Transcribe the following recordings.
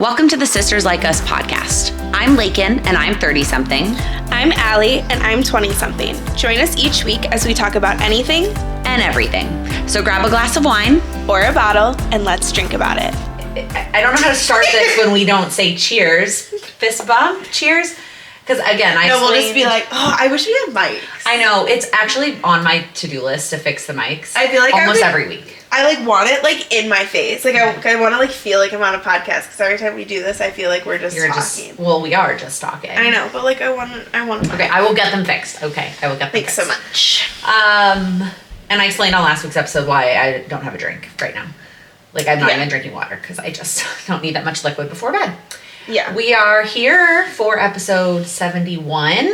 Welcome to the Sisters Like Us podcast. I'm Lakin, and I'm 30-something. I'm Allie, and I'm 20-something. Join us each week as we talk about anything and everything. So grab a glass of wine or a bottle, and let's drink about it. I don't know how to start this when we don't say cheers. Fist bump? Cheers? Because again, we'll just be like, oh, I wish we had mics. I know, it's actually on my to-do list to fix the mics. I feel like almost every week. I want it in my face. I want to feel like I'm on a podcast because every time we do this, I feel like we're just talking. We are just talking. I know, but I want. Okay, I will get them fixed. Okay, I will get them fixed. Thanks so much. And I explained on last week's episode why I don't have a drink right now. I'm not even drinking water because I just don't need that much liquid before bed. Yeah. We are here for episode 71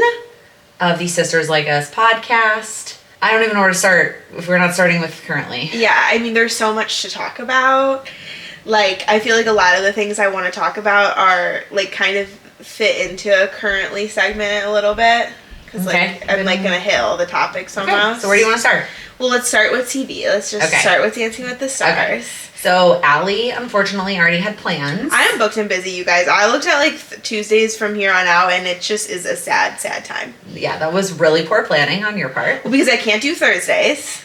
of the Sisters Like Us podcast. I don't even know where to start if we're not starting with currently. Yeah, there's so much to talk about. I feel like a lot of the things I want to talk about are, kind of fit into a currently segment a little bit. Because, I'm, going to hit all the topics almost. Okay. So where do you want to start? Well, let's start with TV. Let's just start with Dancing with the Stars. Okay. So, Allie, unfortunately, already had plans. I am booked and busy, you guys. I looked at, Tuesdays from here on out, and it just is a sad, sad time. Yeah, that was really poor planning on your part. Well, because I can't do Thursdays.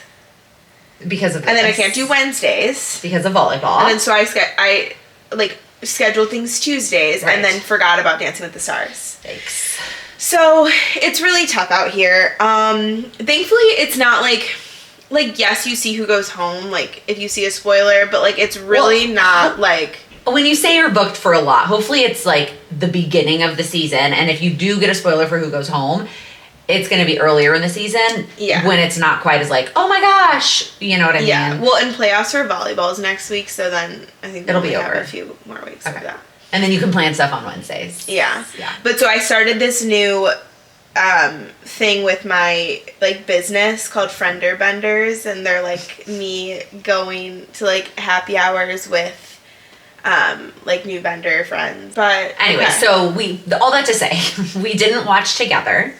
Because of this. And then I can't do Wednesdays. Because of volleyball. And then so I scheduled things Tuesdays, right. And then forgot about Dancing with the Stars. Thanks. So, it's really tough out here. Thankfully, it's not yes, you see who goes home, if you see a spoiler, but, it's really not, When you say you're booked for a lot, hopefully it's, the beginning of the season, and if you do get a spoiler for who goes home, it's going to be earlier in the season, when it's not quite as, oh my gosh, you know what I mean? Yeah, well, and playoffs for volleyball is next week, so then I think it'll be over. Have a few more weeks of that. And then you can plan stuff on Wednesdays. Yeah. But so I started this new thing with my business called Friender Benders, and they're me going to happy hours with new vendor friends. But anyway, so all that to say, we didn't watch together.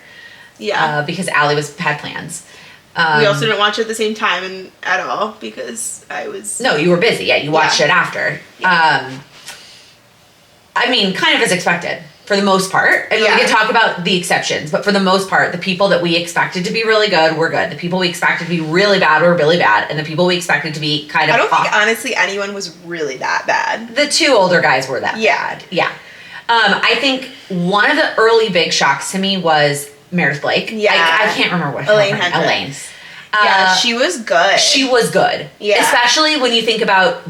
Yeah. Because Allie had plans. We also didn't watch it at the same time at all because I was... No, you were busy. Yeah, you watched it after. Yeah. Kind of as expected. For the most part. We can talk about the exceptions, but for the most part, the people that we expected to be really good were good. The people we expected to be really bad were really bad, and the people we expected to be kind of... I don't think, honestly, anyone was really that bad. The two older guys were that bad. Yeah. I think one of the early big shocks to me was Meredith Blake. Yeah. I can't remember what her name is. Elaine. Yeah, she was good. She was good. Yeah. Especially when you think about,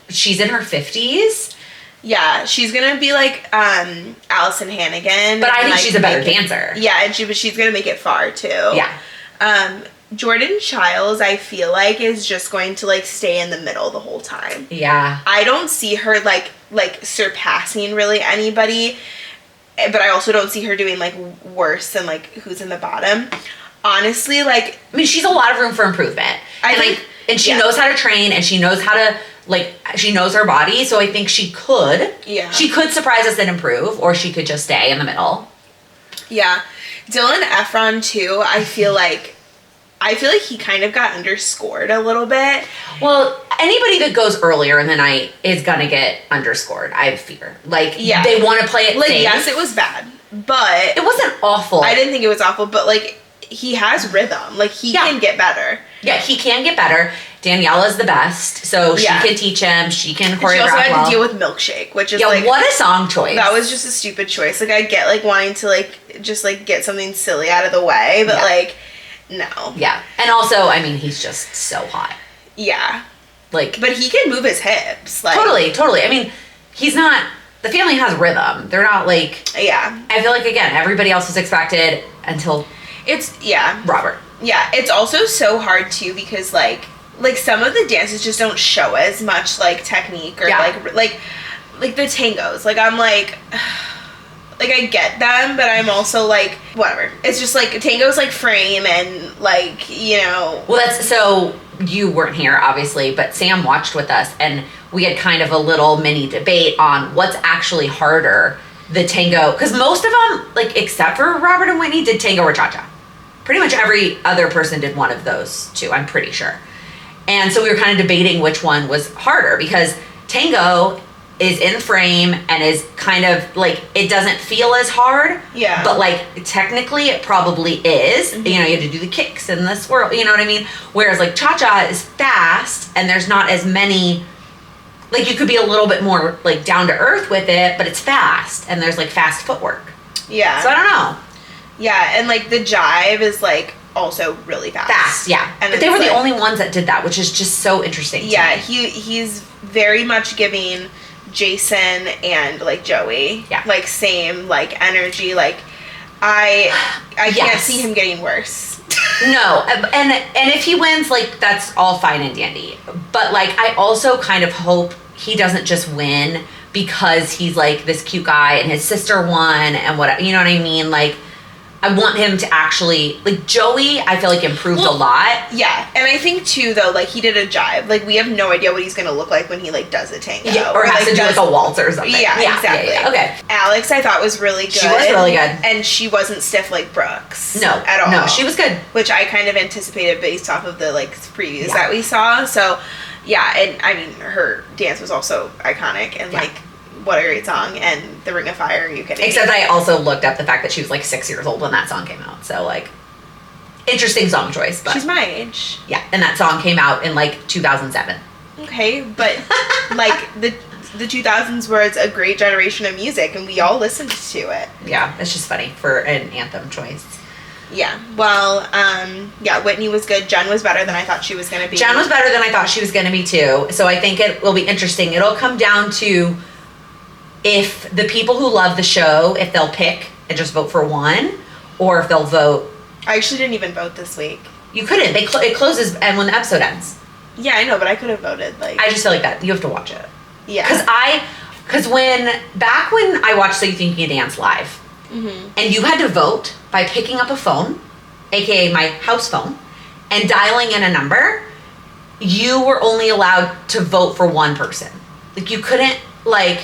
she's in her 50s. Yeah, she's gonna be Allison Hannigan. But I think she's a better dancer. Yeah, but she's gonna make it far too. Yeah. Jordan Childs, I feel is just going to stay in the middle the whole time. Yeah. I don't see her surpassing really anybody, but I also don't see her doing worse than who's in the bottom. Honestly, she's a lot of room for improvement. I think, and she knows how to train, and she knows how to she knows her body, so I think she could surprise us and improve, or she could just stay in the middle. Yeah. Dylan Efron too, I feel like he kind of got underscored a little bit. Well, anybody that goes earlier in the night is gonna get underscored, I fear. They want to play it safe. Yes, it was bad, but it wasn't awful. I didn't think it was awful, but he has rhythm. He can get better. Yeah, he can get better. Daniela's the best, so she can teach him. She can choreograph. She also had to deal with Milkshake, which is what a song choice. That was just a stupid choice. I get wanting to just get something silly out of the way, but no. Yeah, and also he's just so hot. Yeah. But he can move his hips. Totally. He's not. The family has rhythm. They're not Yeah. I feel again, everybody else was expected until it's Robert. Yeah, it's also so hard too because some of the dances just don't show as much technique or the tangos. I'm I get them, but I'm also whatever. It's just tango's frame and Well, that's so you weren't here obviously, but Sam watched with us and we had kind of a little mini debate on what's actually harder, the tango, because most of them except for Robert and Whitney did tango or cha-cha. Pretty much every other person did one of those two, I'm pretty sure. And so we were kind of debating which one was harder because tango is in frame and is kind of like, it doesn't feel as hard. Yeah. But like technically it probably is. You know, you have to do the kicks and the swirl, you know what I mean? Whereas like cha-cha is fast and there's not as many, like you could be a little bit more like down to earth with it, but it's fast and there's like fast footwork. Yeah. So I don't know. Yeah, and like the jive is like also really fast. Fast, yeah. And but they were the like, only ones that did that, which is just so interesting. Yeah, to me. he's very much giving Jason and like Joey like same like energy. Like I can't see him getting worse. No, and if he wins, like that's all fine and dandy. But like I also kind of hope he doesn't just win because he's like this cute guy and his sister won and what, you know what I mean? Like I want him to actually, like Joey, I feel like improved a lot. Yeah, and I think too though, like he did a jive. Like we have no idea what he's gonna look like when he like does a tango. Yeah, or has like, to do like a waltz or something. Yeah, exactly. Yeah. Okay. Alex, I thought was really good. She was really good. And she wasn't stiff like Brooks. No. At all. No, she was good. Which I kind of anticipated based off of the like previews that we saw. So yeah, and I mean her dance was also iconic and like what a great song, and the Ring of Fire, are you kidding? Except I also looked up the fact that she was like 6 years old when that song came out. So like, interesting song choice. But she's my age. Yeah, and that song came out in like 2007. Okay, but like the 2000s was a great generation of music, and we all listened to it. Yeah, it's just funny for an anthem choice. Yeah, well, Whitney was good. Jen was better than I thought she was going to be. Jen was better than I thought she was going to be too. So I think it will be interesting. It'll come down to if the people who love the show, if they'll pick and just vote for one, or if they'll vote. I actually didn't even vote this week. You couldn't. It closes and when the episode ends. Yeah, I know, but I could have voted. Like I just feel like that you have to watch it. Yeah. Because back when I watched So You Think You Can Dance live, and you had to vote by picking up a phone, aka my house phone, and dialing in a number, you were only allowed to vote for one person. Like you couldn't like.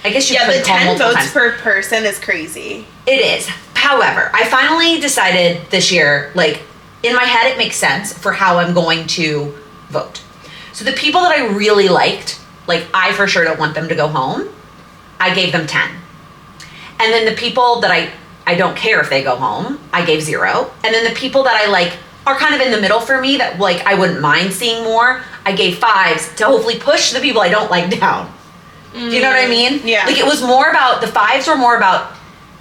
I guess you could the call 10 votes times. per person is crazy. It is. However, I finally decided this year, like, in my head it makes sense for how I'm going to vote. So the people that I really liked, like, I for sure don't want them to go home, I gave them 10. And then the people that I don't care if they go home, I gave 0. And then the people that I like are kind of in the middle for me that, like, I wouldn't mind seeing more, I gave 5s to hopefully push the people I don't like down. Do you know what I mean? Yeah. Like it was more about, the 5s were more about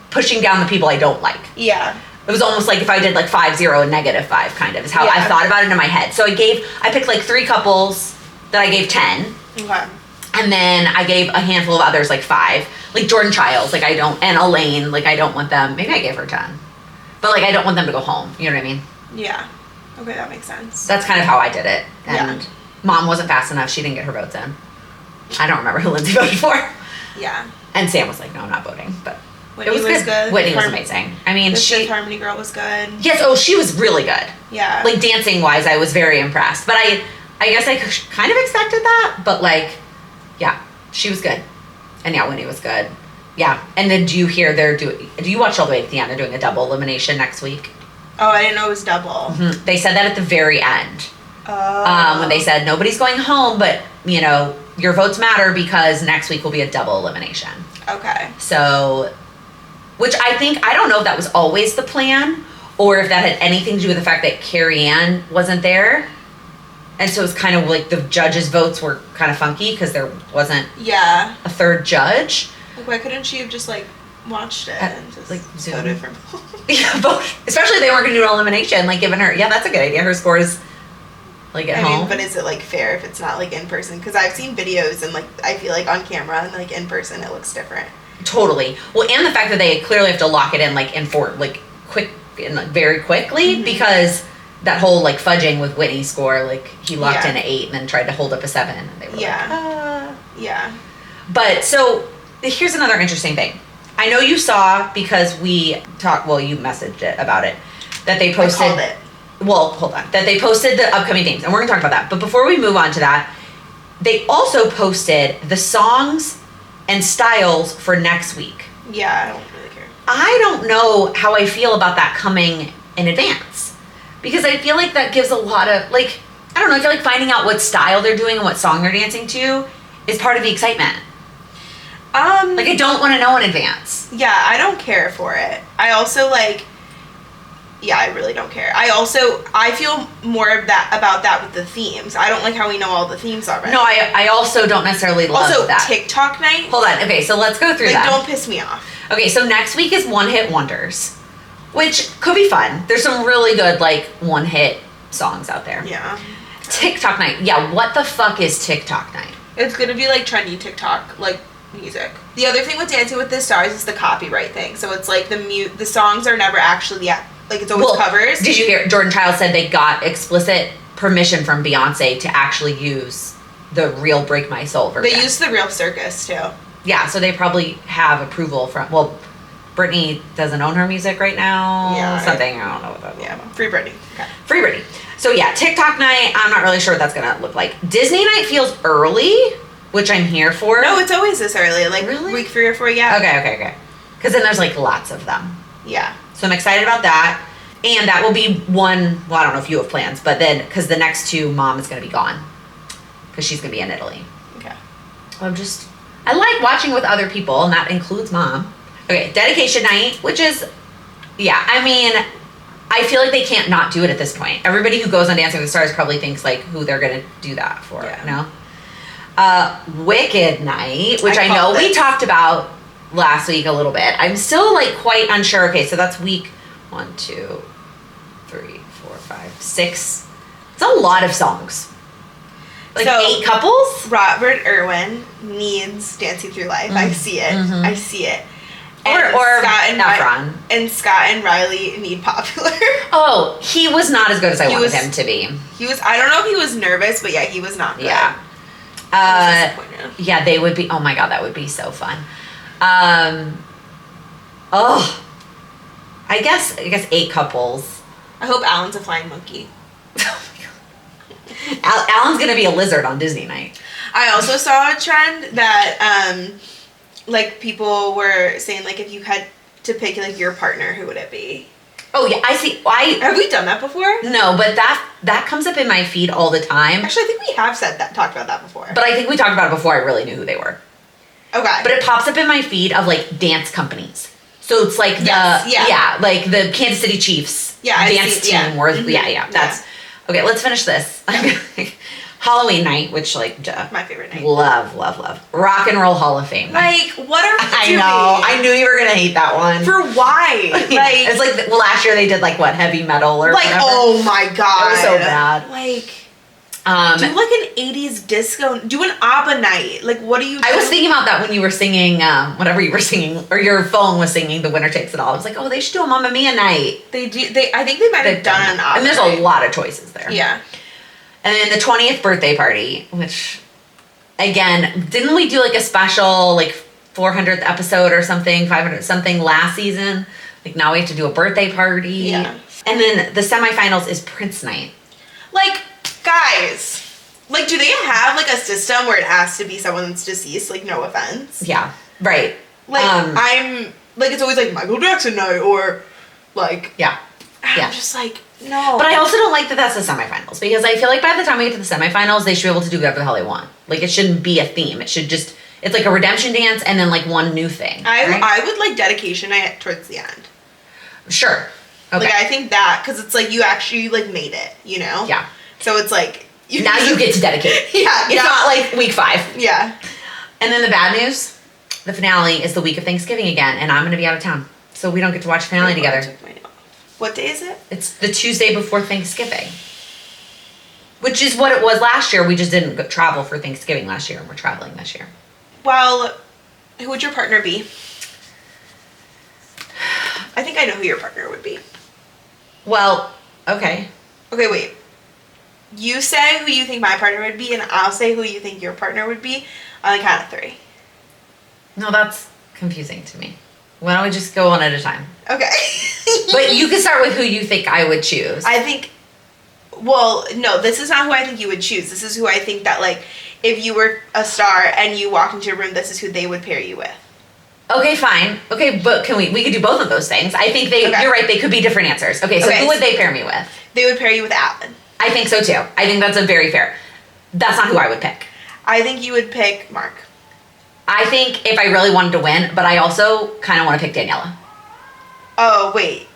pushing down the people I don't like. Yeah. It was almost like if I did like 5, 0 and -5 kind of is how I thought about it in my head. So I picked like 3 couples that I gave 10. Okay. And then I gave a handful of others like 5. Like Jordan Childs, like I don't, and Elaine, like I don't want them, maybe I gave her 10. But like I don't want them to go home. You know what I mean? Yeah. Okay, that makes sense. That's kind of how I did it. And Mom wasn't fast enough. She didn't get her votes in. I don't remember who Lindsay voted for. Yeah. And Sam was like, no, I'm not voting. But Whitney it was good. Whitney was amazing. I mean, the Fifth Harmony girl was good. Yes, she was really good. Yeah. Like dancing wise, I was very impressed. But I guess I kind of expected that. But like, yeah, she was good. And yeah, Whitney was good. Yeah. And then do you hear do you watch all the way to the end? They're doing a double elimination next week. Oh, I didn't know it was double. Mm-hmm. They said that at the very end. Oh. When they said nobody's going home, but you know, your votes matter because next week will be a double elimination. Okay. So, which I don't know if that was always the plan or if that had anything to do with the fact that Carrie Ann wasn't there. And so it's kind of like the judges' votes were kind of funky because there wasn't a third judge. Like, why couldn't she have just like watched it and just like voted for Yeah, vote. Especially if they weren't going to do an elimination, like giving her, that's a good idea. Her scores like at home. But is it like fair if it's not like in person? Because I've seen videos and like I feel like on camera and like in person it looks different. Totally. Well, and the fact that they clearly have to lock it in like quick and like very quickly because that whole like fudging with Whitney's score, like he locked in an 8 and then tried to hold up a 7 and they were yeah. But so here's another interesting thing. I know you saw because we talked. Well, you messaged it about it that they posted. I called it. Well, hold on. That they posted the upcoming themes, and we're gonna talk about that. But before we move on to that, they also posted the songs and styles for next week. Yeah, I don't really care. I don't know how I feel about that coming in advance because I feel like that gives a lot of like I don't know. I feel like finding out what style they're doing and what song they're dancing to is part of the excitement. Like, I don't want to know in advance. Yeah, I don't care for it. I also, like... Yeah, I really don't care. I feel more about that with the themes. I don't like how we know all the themes already. No, I also don't necessarily love that. Also, TikTok night. Hold on. Okay, so let's go through that. Don't piss me off. Okay, so next week is One Hit Wonders, which could be fun. There's some really good, like, one-hit songs out there. Yeah. TikTok night. Yeah, what the fuck is TikTok night? It's gonna be, like, trendy TikTok, like, music. The other thing with Dancing with the Stars is the copyright thing. So it's, like, the songs are never actually... Like, it's always covers. Did you hear Jordan Child said they got explicit permission from Beyonce to actually use the real Break My Soul version? They used the real Circus, too. Yeah, so they probably have approval from... Well, Britney doesn't own her music right now. Yeah. Something, I don't know what that is. Yeah, Free Britney. Okay. Free Britney. So, yeah, TikTok night, I'm not really sure what that's going to look like. Disney night feels early, which I'm here for. No, it's always this early. Like, really? week 3 or 4, yeah. Okay. Because then there's, like, lots of them. Yeah. So I'm excited about that. And that will be one, well, I don't know if you have plans, but then, because the next 2, Mom is going to be gone. Because she's going to be in Italy. Okay. I like watching with other people, and that includes Mom. Okay, dedication night, which is, yeah, I mean, I feel like they can't not do it at this point. Everybody who goes on Dancing with the Stars probably thinks, like, who they're going to do that for, you know? Wicked night, which I know we talked about last week a little bit. I'm still, like, quite unsure. Okay, so that's week 1, 2, 3, 4, 5, 6. It's a lot of songs. Like, so, 8 couples? Robert Irwin needs Dancing Through Life. I see it. Mm-hmm. I see it. And or Efron. And Scott and Riley need Popular. Oh, he was not as good as I wanted him to be. He was, I don't know if he was nervous, but yeah, he was not good. Yeah. Yeah, they would be, oh my God, that would be so fun. I guess 8 couples. I hope Alan's a flying monkey. Alan's gonna be a lizard on Disney night. I also saw a trend that, like, people were saying, like, if you had to pick, like, your partner, who would it be? Oh, yeah, I see. Have we done that before? No, but that comes up in my feed all the time. Actually, I think we have talked about that before. But I think we talked about it before I really knew who they were. Okay. But it pops up in my feed of, like, dance companies. So it's like like the Kansas City Chiefs dance team. Yeah. Or, that's... Okay, let's finish this. Halloween night, which, like, duh. My favorite night. Love. Rock and Roll Hall of Fame. Like, what are we doing? I know. I knew you were going to hate that one. For why? Like, it's like, well, last year they did, like, what, heavy metal or like, whatever. Oh my God. It was so bad. Like... do like an 80s disco, do an ABBA night. Like, what are you doing? I was thinking about that when you were singing, whatever you were singing, or your phone was singing The Winner Takes It All. I was like, oh, they should do a Mamma Mia night. I think they might have done an ABBA And there's a lot of choices there. Yeah. And then the 20th birthday party, which, again, didn't we do, like, a special, like, 400th episode or something, 500 something last season? Like, now we have to do a birthday party. Yeah. And then the semifinals is Prince night. Like, guys, like, do they have, like, a system where it has to be someone that's deceased? Like, no offense. Yeah, right. Like, it's always, like, Michael Jackson night, or, like... Yeah. I'm just like, no. But I also don't like that that's the semifinals, because I feel like by the time we get to the semifinals, they should be able to do whatever the hell they want. Like, it shouldn't be a theme. It should just... It's like a redemption dance and then, like, one new thing. I would like dedication night towards the end. Sure. Okay. Like, I think that, because it's, like, you actually, like, made it, you know? Yeah. So it's like... Now you get to dedicate. Yeah. It's not like week 5. Yeah. And then the bad news, the finale is the week of Thanksgiving again, and I'm going to be out of town. So we don't get to watch the finale together. What day is it? It's the Tuesday before Thanksgiving. Which is what it was last year. We just didn't travel for Thanksgiving last year, and we're traveling this year. Well, who would your partner be? I think I know who your partner would be. Well, okay. Okay, wait. You say who you think my partner would be, and I'll say who you think your partner would be on the count of 3. No, that's confusing to me. Why don't we just go one at a time? Okay. But you can start with who you think I would choose. I think... Well, no, this is not who I think you would choose. This is who I think that, like, if you were a star and you walked into a room, this is who they would pair you with. Okay, fine. Okay, but we could do both of those things. I think you're right, they could be different answers. Okay, so who would they pair me with? They would pair you with Alan. I think so too. I think that's a very fair. That's not who I would pick. I think you would pick Mark. I think if I really wanted to win, but I also kind of want to pick Daniela. Oh, wait.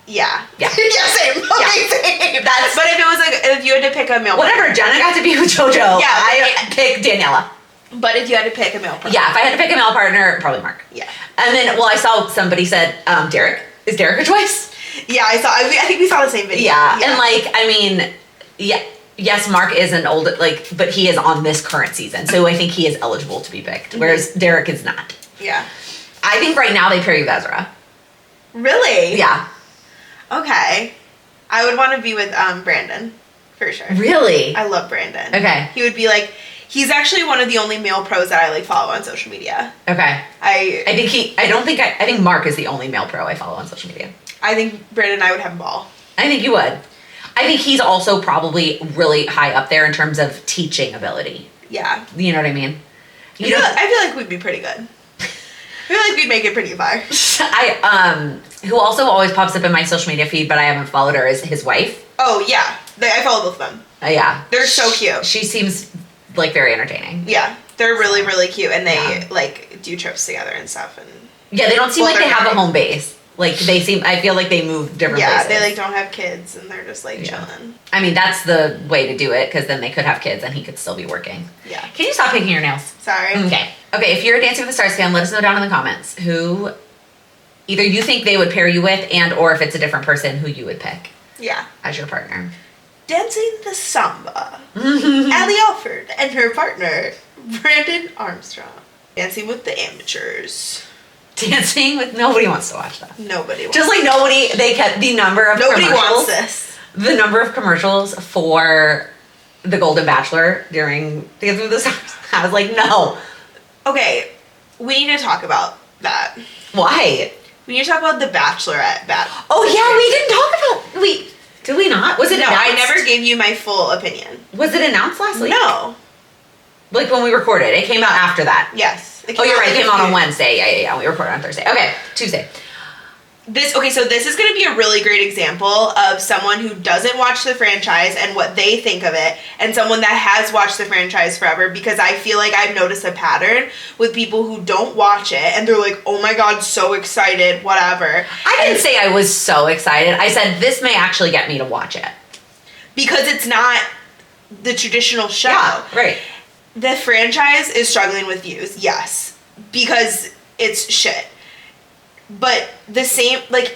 Yeah. Yeah. Yeah, same. Okay, same. But if it was like, if you had to pick a male Whatever, partner. Jenna got to be with JoJo. Yeah. I pick Daniela. But if you had to pick a male partner. Yeah, if I had to pick a male partner, probably Mark. Yeah. And then, well, I saw somebody said, Derek. Is Derek a choice? Yeah, I think we saw the same video. Yeah. And like, I mean, yeah. Yes, Mark is an old, like, but he is on this current season. So I think he is eligible to be picked, whereas Derek is not. Yeah. I think right now they pair you with Ezra. Really? Yeah. Okay. I would want to be with Brandon, for sure. Really? I love Brandon. Okay. He would be like, he's actually one of the only male pros that I like follow on social media. Okay. I think Mark is the only male pro I follow on social media. I think Brandon and I would have a ball. I think you would. I think he's also probably really high up there in terms of teaching ability. Yeah. You know what I mean? I feel like we'd be pretty good. I feel like we'd make it pretty far. Who also always pops up in my social media feed, but I haven't followed her, is his wife. Oh, yeah. I follow both of them. Yeah. They're so cute. She seems like very entertaining. Yeah. They're really, really cute, and they like do trips together and stuff. And yeah, they don't seem like they have a home base. Like I feel like they move different places. Yeah, they like don't have kids, and they're just like chilling. I mean, that's the way to do it, because then they could have kids and he could still be working. Yeah. Can you stop picking your nails? Sorry. Okay. Okay, if you're a Dancing with the Stars fan, let us know down in the comments who either you think they would pair you with, and or if it's a different person, who you would pick. Yeah. As your partner. Dancing the Samba. Allie Alford and her partner, Brandon Armstrong. Dancing with the Amateurs. Dancing with nobody wants to watch that. Nobody wants. Just like nobody, they kept the number of Nobody commercials. wants this. The number of commercials for the Golden Bachelor during Dancing with the Stars. I was like, no. Okay, we need to talk about that. Why? We need to talk about the Bachelorette battle. Oh yeah, we didn't talk about. Did we not? Was it No, announced? I never gave you my full opinion. Was it announced last week? No. Like when we recorded, it came out after that. Yes. Oh, you're right. It came out on Wednesday. Yeah. We recorded on Thursday. Okay, Tuesday. So this is going to be a really great example of someone who doesn't watch the franchise and what they think of it, and someone that has watched the franchise forever, because I feel like I've noticed a pattern with people who don't watch it and they're like, oh my god, so excited, whatever. I didn't say I was so excited. I said this may actually get me to watch it. Because it's not the traditional show. Yeah, right. The franchise is struggling with views, yes, because it's shit. But the same, like,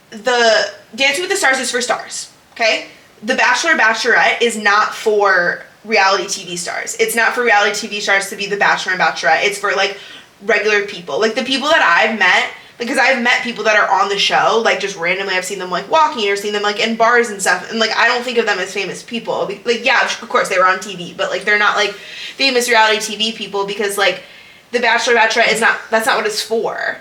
the Dancing with the Stars is for stars, okay? The Bachelor, Bachelorette is not for reality TV stars. It's not for reality TV stars to be the Bachelor and Bachelorette. It's for, like, regular people. Like, the people that I've met, because I've met people that are on the show, like, just randomly I've seen them, like, walking or seen them, like, in bars and stuff. And, like, I don't think of them as famous people. Like, yeah, of course, they were on TV, but, like, they're not, like, famous reality TV people because, like, the Bachelor, Bachelorette is not, that's not what it's for.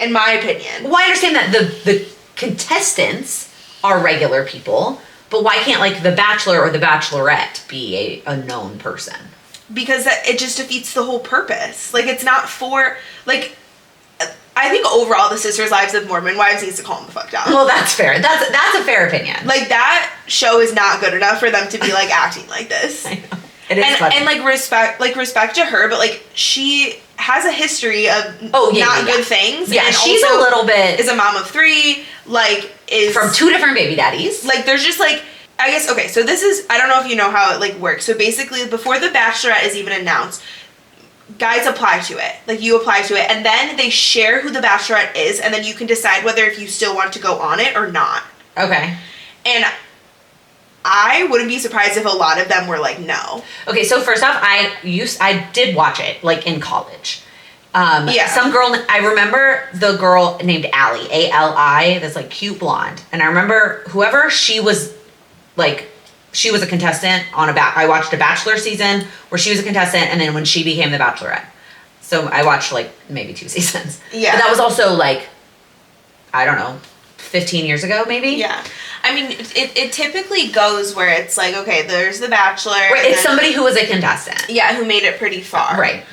In my opinion. Well, I understand that the contestants are regular people, but why can't, like, the Bachelor or the Bachelorette be a known person? Because it just defeats the whole purpose. Like, it's not for, like, I think overall the Sisters Lives of Mormon Wives needs to calm the fuck down. Well, that's fair. That's a fair opinion. Like, that show is not good enough for them to be, like, acting like this. I know. It is funny. And respect to her, but, like, she has a history of good things. Yeah, and she's also a little bit... is a mom of 3, like, is... From 2 different baby daddies. Like, there's just, like... I guess, okay, so this is... I don't know if you know how it, like, works. So, basically, before the Bachelorette is even announced, guys apply to it. Like, you apply to it, and then they share who the Bachelorette is, and then you can decide whether if you still want to go on it or not. Okay. And I wouldn't be surprised if a lot of them were like, no. Okay, so first off, I did watch it, like, in college. Yeah. Some girl, I remember the girl named Allie, A-L-I, that's, like, cute blonde. And I remember whoever she was, like, she was a contestant on I watched a Bachelor season where she was a contestant, and then when she became the Bachelorette. So I watched, like, maybe 2 seasons. Yeah. But that was also, like, I don't know, 15 years ago, maybe? Yeah. I mean, it typically goes where it's like, okay, there's the Bachelor. Right, it's somebody who was a contestant. Yeah, who made it pretty far. Right.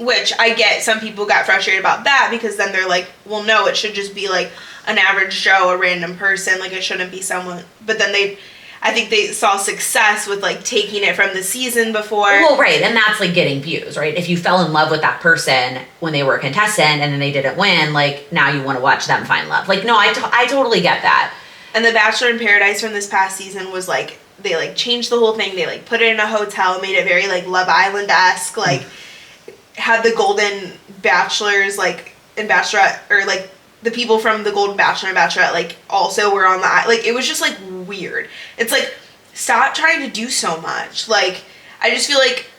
Which I get, some people got frustrated about that because then they're like, well, no, it should just be like an average Joe, a random person. Like, it shouldn't be someone. But then I think they saw success with, like, taking it from the season before. Well, right, and that's, like, getting views, right? If you fell in love with that person when they were a contestant and then they didn't win, like, now you want to watch them find love. Like, no, I totally get that. And The Bachelor in Paradise from this past season was, like, they, like, changed the whole thing. They, like, put it in a hotel, made it very, like, Love Island-esque, like, had the Golden Bachelors, like, and Bachelorette, or, like, the people from the Golden Bachelor and Bachelorette, like, also were on the... Like, it was just, like, weird. It's, like, stop trying to do so much. Like, I just feel like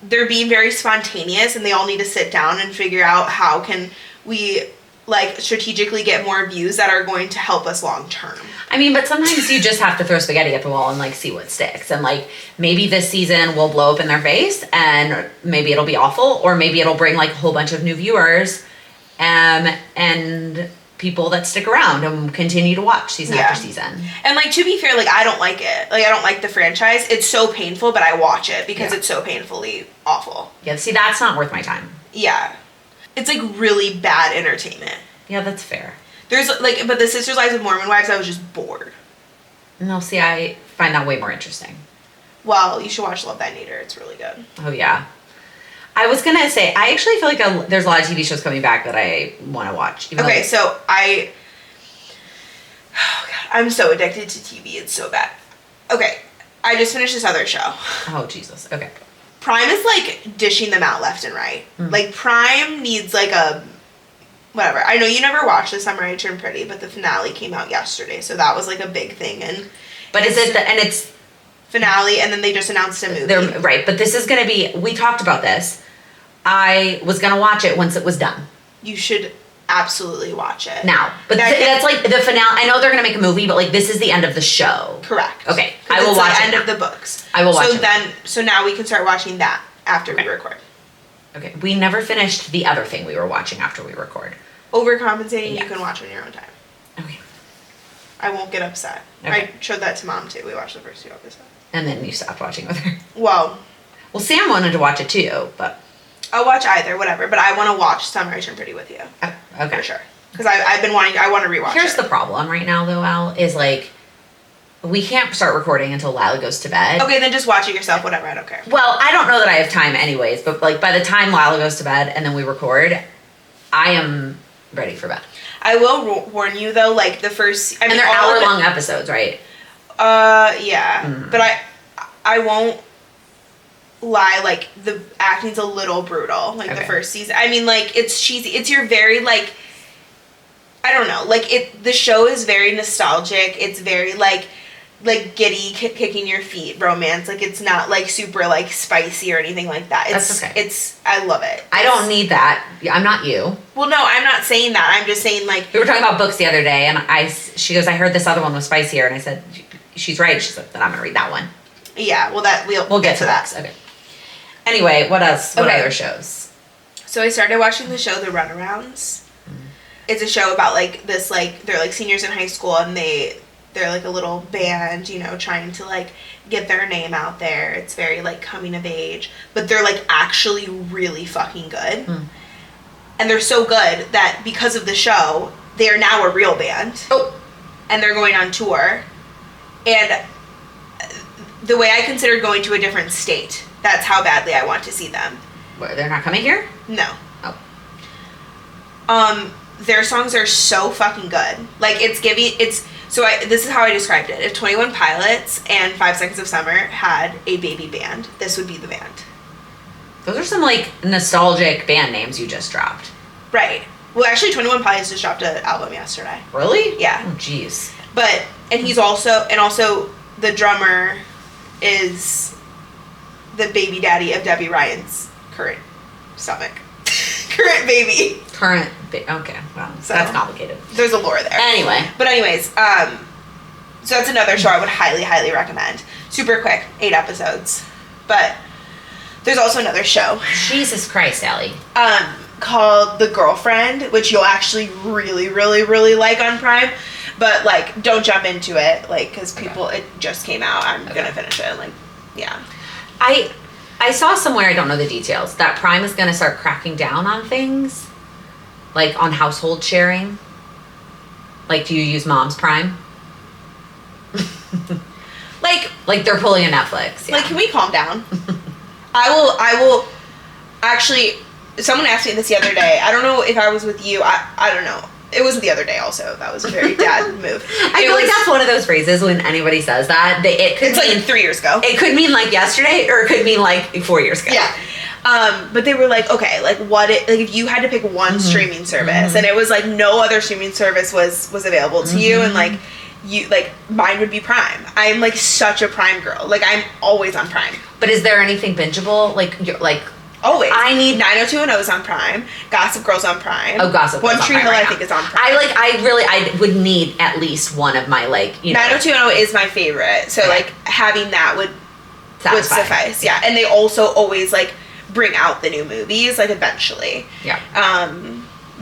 they're being very spontaneous, and they all need to sit down and figure out how can we, like, strategically get more views that are going to help us long term. I mean, but sometimes you just have to throw spaghetti at the wall and, like, see what sticks. And, like, maybe this season will blow up in their face, and maybe it'll be awful, or maybe it'll bring, like, a whole bunch of new viewers, and people that stick around and continue to watch season after season. And, like, to be fair, like, I don't like it. Like, I don't like the franchise. It's so painful, but I watch it because it's so painfully awful. Yeah, see, that's not worth my time. Yeah. It's, like, really bad entertainment. Yeah, that's fair. There's, like, but the Sisters Lives of Mormon Wives, I was just bored. No, see, I find that way more interesting. Well, you should watch Love Thy Neighbor. It's really good. Oh, yeah. I was going to say, I actually feel like there's a lot of TV shows coming back that I want to watch. Okay, so oh God, I'm so addicted to TV. It's so bad. Okay, I just finished this other show. Oh, Jesus. Okay. Prime is, like, dishing them out left and right. Like, Prime needs, like, a... Whatever. I know you never watched The Summer I Turned Pretty, but the finale came out yesterday, so that was, like, a big thing. But is it... And it's... Finale, and then they just announced a movie. Right, but this is going to be... We talked about this. I was going to watch it once it was done. You should absolutely watch it. Now. But that's, like, the finale. I know they're going to make a movie, but, like, this is the end of the show. Correct. Okay. I will watch the it end of the books. I will watch it. So now we can start watching that after we record. Okay. We never finished the other thing we were watching after we record. Overcompensating, you can watch on your own time. Okay. I won't get upset. Okay. I showed that to Mom, too. We watched the first 2 episodes. And then you stopped watching with her. Well, Sam wanted to watch it too, but... I'll watch either, whatever. But I want to watch Summer I Turned Pretty with you. Oh, okay. For sure. Because I want to rewatch Here's the problem right now, though, Al, is, like, we can't start recording until Lila goes to bed. Okay, then just watch it yourself, whatever, I don't care. Well, I don't know that I have time anyways, but, like, by the time Lila goes to bed and then we record, I am ready for bed. I will warn you, though, like, the first... And they're hour-long episodes, right? Yeah. Mm. But I won't lie, like, the acting's a little brutal, like, the first season. I mean, like, it's cheesy. It's your very, like... I don't know. Like, the show is very nostalgic. It's very, like giddy, kicking your feet romance. Like, it's not, like, super, like, spicy or anything like that. That's okay. I love it. I don't need that. I'm not you. Well, no, I'm not saying that. I'm just saying, like... We were talking about books the other day, and she goes, I heard this other one was spicier, and I said, she's right. She said, then I'm going to read that one. Yeah, well, we'll get to that. Books. Okay. Anyway, what else? What other shows? So I started watching the show The Runarounds. It's a show about, like, this, like, they're, like, seniors in high school, and they're, like, a little band, you know, trying to, like, get their name out there. It's very, like, coming of age. But they're, like, actually really fucking good. And they're so good that because of the show, they are now a real band. Oh. And they're going on tour. And the way I considered going to a different state, that's how badly I want to see them. What, they're not coming here? No. Oh. Their songs are so fucking good. Like, this is how I described it. If 21 Pilots and 5 Seconds of Summer had a baby band, this would be the band. Those are some, like, nostalgic band names you just dropped. Right. Well, actually, 21 Pilots just dropped an album yesterday. Really? Yeah. Oh, jeez. And he's also the drummer is the baby daddy of Debbie Ryan's current baby. Okay, well, so that's complicated. There's a lore there. Anyway. But anyways, so that's another show I would highly, highly recommend. Super quick, 8 episodes. But there's also another show. Jesus Christ, Allie. Called The Girlfriend, which you'll actually really, really, really like on Prime. But, like, don't jump into it, like, because it just came out. I'm gonna finish it, like, yeah. I saw somewhere, I don't know the details, that Prime is gonna start cracking down on things. Like, on household sharing. Like, do you use Mom's Prime? Like they're pulling a Netflix. Yeah. Like, can we calm down? I will actually, someone asked me this the other day. I don't know if I was with you. I don't know. It wasn't the other day also. That was a very dad move. I feel like that's one of those phrases when anybody says that. It's like 3 years ago. It could mean like yesterday or it could mean like 4 years ago. Yeah. But they were like, okay, like if you had to pick one streaming service and it was like no other streaming service was available to you and like you like mine would be Prime. I'm like such a Prime girl. Like I'm always on Prime. But is there anything bingeable? Like always. I need 90210 is on Prime. Gossip Girl's on Prime. Oh, Gossip Girl's One Tree Hill I think is on Prime. I would need at least one of my 90210 is my favorite. So like having that would suffice. Yeah. And they also always like bring out the new movies like eventually. Yeah.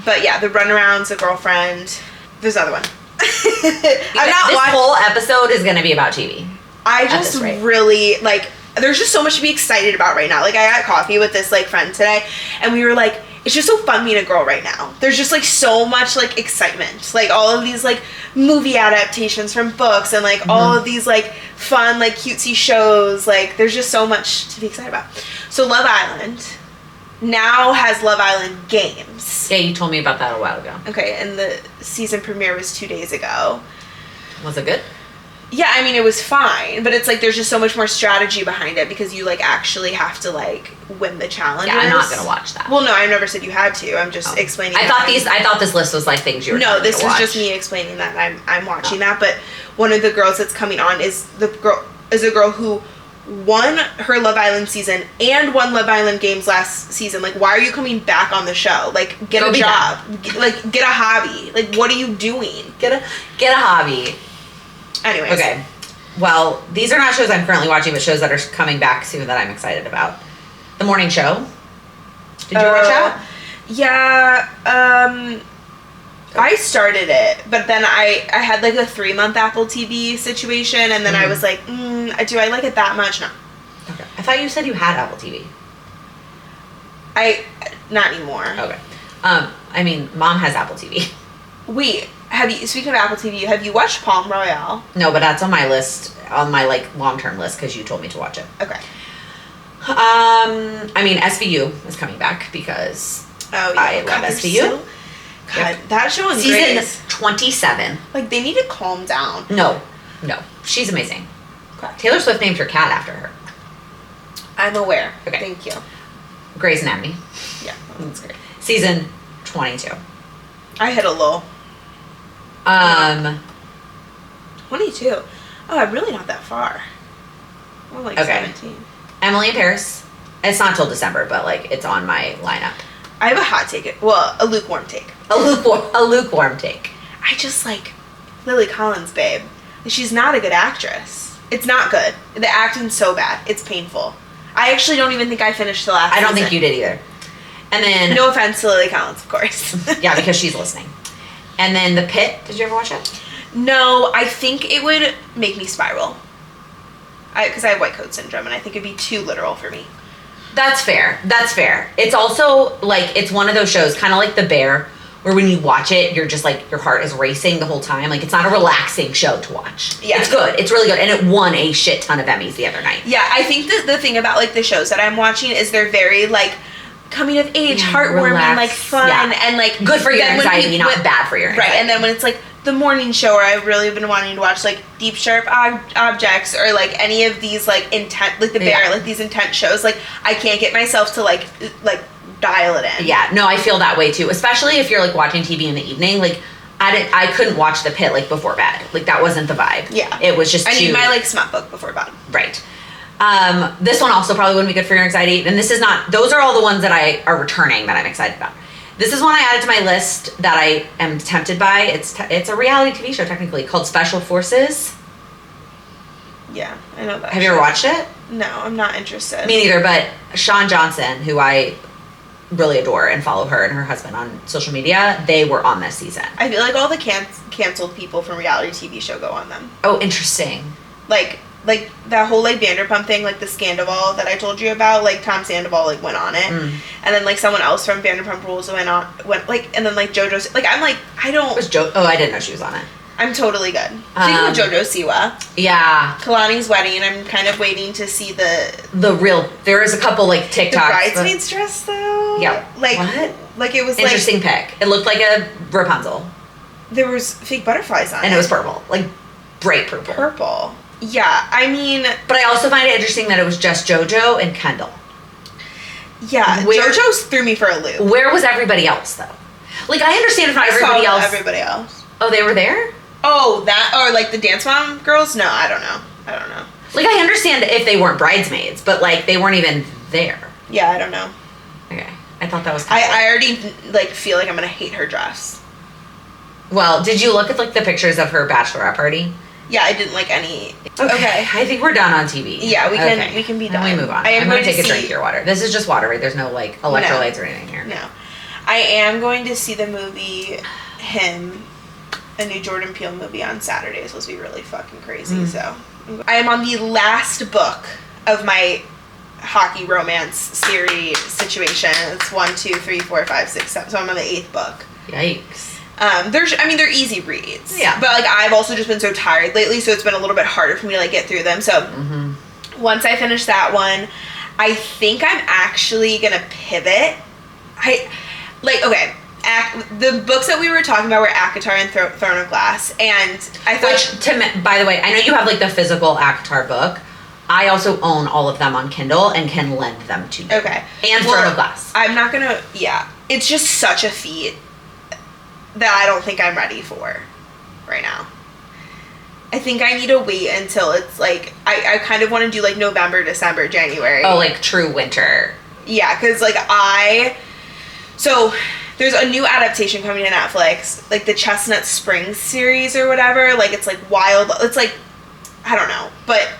But yeah, the Runarounds, The Girlfriend. There's another one. This whole episode is going to be about TV. I just really like. There's just so much to be excited about right now. Like I got coffee with this like friend today, and we were like, it's just so fun being a girl right now. There's just like so much like excitement, like all of these like movie adaptations from books, and like all of these like fun like cutesy shows. Like there's just so much to be excited about. So Love Island now has Love Island games. Yeah, you told me about that a while ago. Okay, and the season premiere was 2 days ago. Was it good? Yeah, I mean, it was fine, but it's like there's just so much more strategy behind it because you like actually have to like win the challenges. Yeah, I'm not gonna watch that. Well, no, I never said you had to. I'm just explaining. I thought this list was like things you were. No, this is just me explaining that I'm watching that. But one of the girls that's coming on is a girl who won her Love Island season and won Love Island games last season. Like, why are you coming back on the show? Like, get a job. Get a hobby. Like, what are you doing? Get a hobby. Anyways. Okay. Well, these are not shows I'm currently watching, but shows that are coming back soon that I'm excited about. The Morning Show. Did you watch that? Yeah. I started it, but then I had like a 3-month Apple TV situation, and then I was like, do I like it that much? No. Okay. I thought you said you had Apple TV. Not anymore. Okay. I mean, Mom has Apple TV. Wait. Speaking of Apple TV, have you watched Palm Royale? No, but that's on my list, on my like long-term list because you told me to watch it. Okay. I mean, SVU is coming back because I love SVU. God, that show is season great. 27. Like they need to calm down. No, she's amazing. Okay. Taylor Swift named her cat after her. I'm aware. Okay. Thank you. Grey's Anatomy. Yeah, that's great. Season 22. I hit a low. 22. Oh, I'm really not that far. I'm like 17. Emily in Paris. It's not till December, but like it's on my lineup. I have a hot take. Well, a lukewarm take. A lukewarm take. I just like Lily Collins, babe. She's not a good actress. It's not good. The acting's so bad. It's painful. I actually don't even think I finished the last I don't season. think you did either. And then... No offense to Lily Collins, of course. Yeah, because she's listening. And then The Pit. Did you ever watch it? No, I think it would make me spiral. Because I have white coat syndrome, and I think it'd be too literal for me. That's fair. It's also, like, it's one of those shows, kind of like The Bear, where when you watch it, you're just, like, your heart is racing the whole time. Like, it's not a relaxing show to watch. Yeah. It's good. It's really good. And it won a shit ton of Emmys the other night. Yeah, I think the thing about, like, the shows that I'm watching is they're very, like, coming of age, heartwarming, relax, like, fun, and, like... Good for your anxiety, not bad for your anxiety. Right, and then when it's, like, the morning show where I've really been wanting to watch, like, Deep Sharp Objects or, like, any of these, like, intense... Like, The Bear, like, these intense shows, like, I can't get myself to, like, dial it in. Yeah, no, I feel that way, too. Especially if you're, like, watching TV in the evening. Like, I couldn't watch The Pit, like, before bed. Like, that wasn't the vibe. Yeah. It was just I need my, like, smut book before bed. Right. This one also probably wouldn't be good for your anxiety. And this is not... Those are all the ones that are returning that I'm excited about. This is one I added to my list that I am tempted by. It's a reality TV show, technically, called Special Forces. Yeah, I know that. Have you ever watched it? No, I'm not interested. Me neither, but Sean Johnson, who I really adore and follow her and her husband on social media, they were on this season. I feel like all the canceled people from reality TV show go on them. Oh, interesting. Like that whole, like, Vanderpump thing, like, the Scandival that I told you about, like, Tom Sandoval, like, went on it. And then, like, someone else from Vanderpump Rules went, like, and then, like, JoJo's, like, I'm like, I don't... Was I didn't know she was on it. I'm totally good. Speaking of JoJo Siwa. Yeah. Kalani's wedding, I'm kind of waiting to see the real, there is a couple like TikToks. The bridesmaid's dress though? Yeah. Like, what? Like it was interesting pick. It looked like a Rapunzel. There was fake butterflies on it. And it was purple. Like bright purple. Purple. Yeah, I mean... But I also find it interesting that it was just JoJo and Kendall. Yeah, JoJo's threw me for a loop. Where was everybody else though? Like I understand if not everybody else. Everybody else. Oh, they were there? Oh, that, or like the Dance Mom girls? No, I don't know. Like, I understand if they weren't bridesmaids, but, like, they weren't even there. Yeah, I don't know. Okay. I thought that was I already, like, feel like I'm gonna hate her dress. Well, did you look at, like, the pictures of her bachelorette party? Yeah, I didn't like any. Okay. I think we're done on TV. Yeah, we can be done. Then we move on. I'm going to take a drink of your water. This is just water, right? There's no, like, electrolytes or anything here. No. I am going to see the movie Him, a new Jordan Peele movie on Saturday. It's supposed to be really fucking crazy, so. I am on the last book of my hockey romance series situation. It's 1, 2, 3, 4, 5, 6, 7. So I'm on the 8th book. Yikes. They're easy reads. Yeah. But, like, I've also just been so tired lately, so it's been a little bit harder for me to, like, get through them. So, once I finish that one, I think I'm actually gonna pivot. The books that we were talking about were ACOTAR and Throne of Glass, and I thought... by the way, I know you have, like, the physical ACOTAR book. I also own all of them on Kindle and can lend them to you. Okay. And Throne of Glass. I'm not gonna... Yeah. It's just such a feat that I don't think I'm ready for right now. I think I need to wait until it's, like... I kind of want to do, like, November, December, January. Oh, like, true winter. Yeah, because, like, So... There's a new adaptation coming to Netflix, like the Chestnut Springs series or whatever. Like, it's like wild. It's like, I don't know. But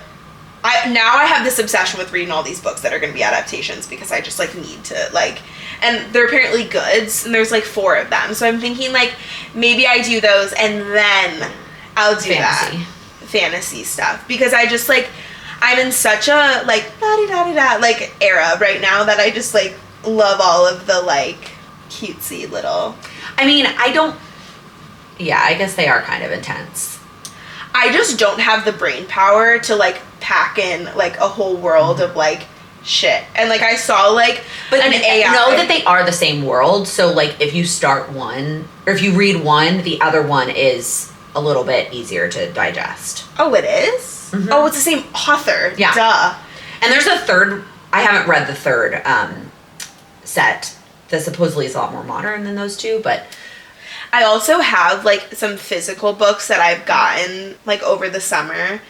now I have this obsession with reading all these books that are going to be adaptations because I just, like, need to, like, and they're apparently goods, and there's, like, 4 of them. So I'm thinking, like, maybe I do those, and then I'll do that. Fantasy stuff. Because I just, like, I'm in such a, like, la-di-da-di-da, like, era right now that I just, like, love all of the, like... cutesy little... I mean, yeah, I guess they are kind of intense. I just don't have the brain power to, like, pack in, like, a whole world of, like, shit. And, like, I saw, like, but an AI... know that they are the same world, so, like, if you start one, or if you read one, the other one is a little bit easier to digest. Oh, it is? Mm-hmm. Oh, it's the same author. Yeah. Duh. And there's a third... I haven't read the third set that supposedly is a lot more modern than those two, but... I also have, like, some physical books that I've gotten, like, over the summer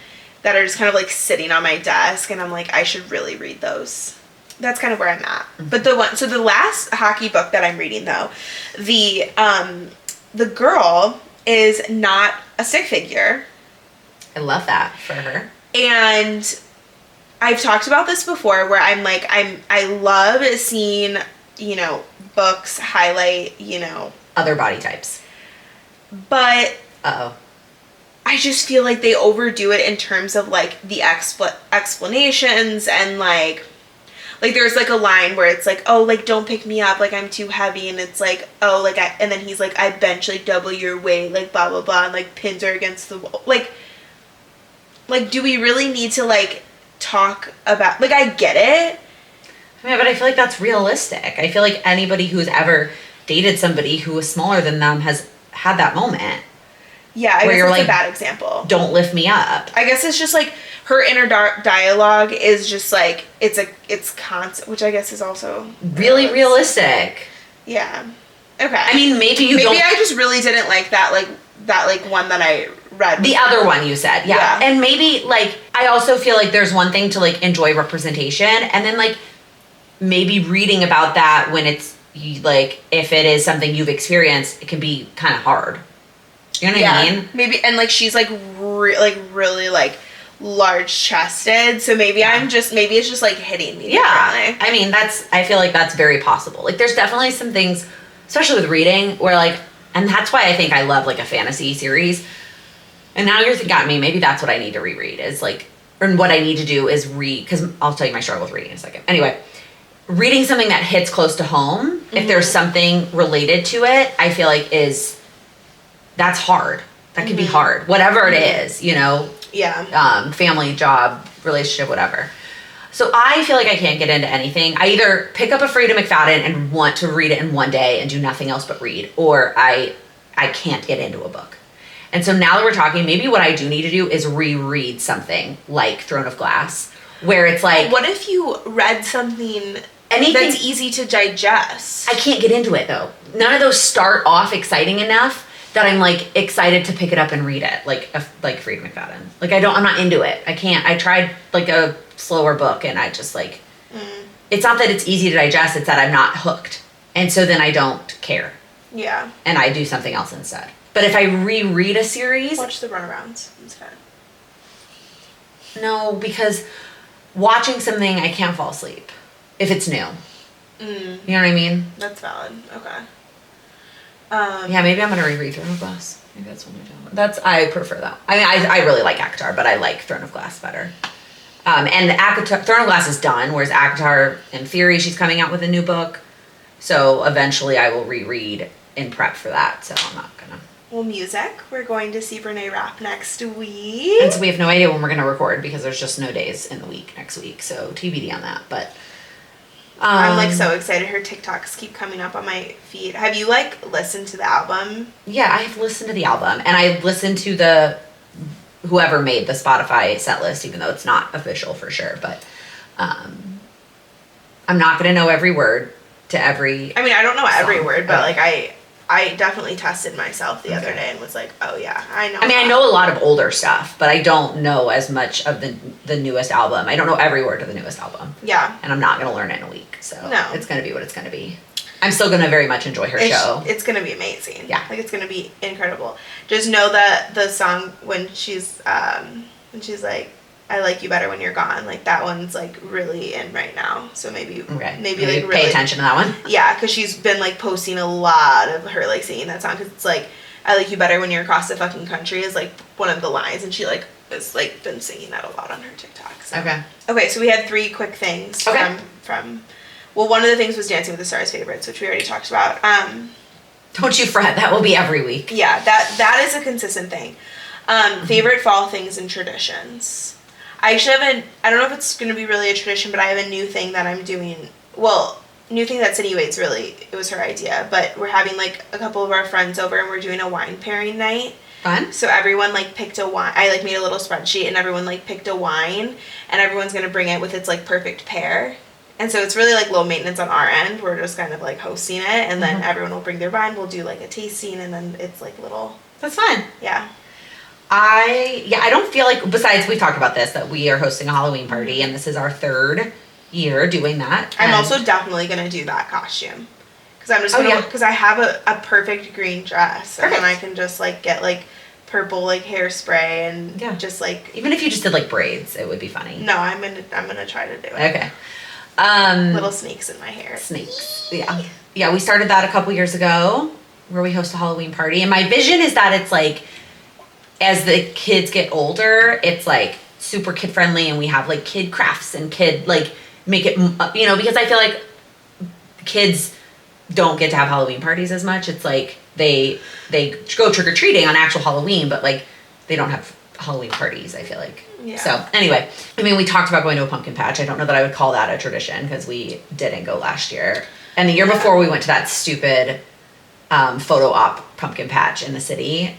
that are just kind of, like, sitting on my desk, and I'm like, I should really read those. That's kind of where I'm at. Mm-hmm. But the last hockey book that I'm reading, though, the girl is not a stick figure. I love that for her. And I've talked about this before, where I'm like, I love seeing... you know, books highlight, you know... other body types. But... Uh-oh. I just feel like they overdo it in terms of, like, the explanations and, like... Like, there's, like, a line where it's like, oh, like, don't pick me up, like, I'm too heavy, and it's like, oh, like, and then he's like, I bench, like, double your weight, like, blah, blah, blah, and, like, pins her against the wall. Like, do we really need to, like, talk about... Like, I get it... Yeah, but I feel like that's realistic. I feel like anybody who's ever dated somebody who was smaller than them has had that moment. Yeah, I guess it's like, a bad example. Don't lift me up. I guess it's just like her inner dialogue is just like it's constant, which I guess is also really realistic. Yeah. Okay. I mean, maybe I just really didn't like that one that I read. The other one you said, yeah. And maybe, like, I also feel like there's one thing to, like, enjoy representation, and then, like, maybe reading about that when it's, like, if it is something you've experienced, it can be kind of hard. You know what I mean? Maybe, and, like, she's, like, really, like, large-chested, so maybe maybe it's just, like, hitting me. Yeah. I mean, I feel like that's very possible. Like, there's definitely some things, especially with reading, where, like, and that's why I think I love, like, a fantasy series. And now you're thinking, me, maybe that's what I need to reread, is, like, or what I need to do is read, because I'll tell you my struggle with reading in a second. Anyway, reading something that hits close to home, if there's something related to it, I feel like that's hard. That could be hard. Whatever it is, you know. Yeah. Family, job, relationship, whatever. So I feel like I can't get into anything. I either pick up a Frida McFadden and want to read it in one day and do nothing else but read, or I can't get into a book. And so now that we're talking, maybe what I do need to do is reread something like Throne of Glass, where it's like... What if you read something that's easy to digest? I can't get into it, though. None of those start off exciting enough that I'm, like, excited to pick it up and read it, like Frida McFadden. Like, I'm not into it. I can't. I tried, like, a slower book, and I just, like... It's not that it's easy to digest, it's that I'm not hooked. And so then I don't care. Yeah. And I do something else instead. But if I reread a series... Watch the runarounds instead. No, because watching something, I can't fall asleep if it's new. You know what I mean? That's valid. Okay. Yeah, maybe I'm going to reread Throne of Glass. Maybe that's what I'm doing. I prefer that. I mean, I really like ACOTAR, but I like Throne of Glass better. And ACOTAR, Throne of Glass is done, whereas ACOTAR, in theory, she's coming out with a new book. So eventually I will reread in prep for that, so I'm not going to. Well, music. We're going to see Brene Rapp next week. And so we have no idea when we're going to record because there's just no days in the week next week. So TBD on that. But I'm like so excited. Her TikToks keep coming up on my feed. Have you like listened to the album? Yeah, I have listened to the album. And I listened to whoever made the Spotify set list, even though it's not official for sure. But I'm not going to know every word to every I mean, I don't know every song. word, but like I definitely tested myself the other day and was like, oh yeah, I know. I mean, I know a lot of older stuff, but I don't know as much of the newest album. I don't know every word of the newest album. Yeah. And I'm not going to learn it in a week. So no. It's going to be what it's going to be. I'm still going to very much enjoy her show. It's going to be amazing. Yeah. Like, it's going to be incredible. Just know that the song when she's like, I like you better when you're gone. Like, that one's, like, really in right now. So maybe like, really... Pay attention to that one. Yeah, because she's been, like, posting a lot of her, like, singing that song. Because it's, like, I like you better when you're across the fucking country is, like, one of the lines. And she, like, has, like, been singing that a lot on her TikTok. So. Okay, so we had 3 quick things from... Well, one of the things was Dancing with the Stars favorites, which we already talked about. Don't you fret. That will be every week. Yeah, that is a consistent thing. Favorite fall things and traditions. I actually I don't know if it's going to be really a tradition, but I have a new thing that I'm doing. Well, new thing that Cindy Wade's it was her idea, but we're having, like, a couple of our friends over and we're doing a wine pairing night. Fun. So everyone, like, picked a wine. I, like, made a little spreadsheet and everyone, like, picked a wine and everyone's going to bring it with its, like, perfect pair. And so it's really, like, low maintenance on our end. We're just kind of, like, hosting it and then everyone will bring their wine. We'll do, like, a tasting and then it's, like, little... That's fun. Yeah. I don't feel like, besides we talked about this, that we are hosting a Halloween party and this is our 3rd year doing that. I'm also definitely going to do that costume. Because I'm just going to, because I have a perfect green dress. And then I can just, like, get, like, purple, like, hairspray and just, like. Even if you just did, like, braids, it would be funny. No, I'm gonna try to do it. Okay. Little snakes in my hair. Snakes. Yeah. Yeah, we started that a couple years ago where we host a Halloween party. And my vision is that it's, like, as the kids get older, it's, like, super kid friendly and we have, like, kid crafts and kid, like, make it, you know, because I feel like kids don't get to have Halloween parties as much. It's like they go trick-or-treating on actual Halloween, but, like, they don't have Halloween parties, I feel like. Yeah. So anyway, I mean, we talked about going to a pumpkin patch. I don't know that I would call that a tradition because we didn't go last year. And the year before we went to that stupid photo op pumpkin patch in the city,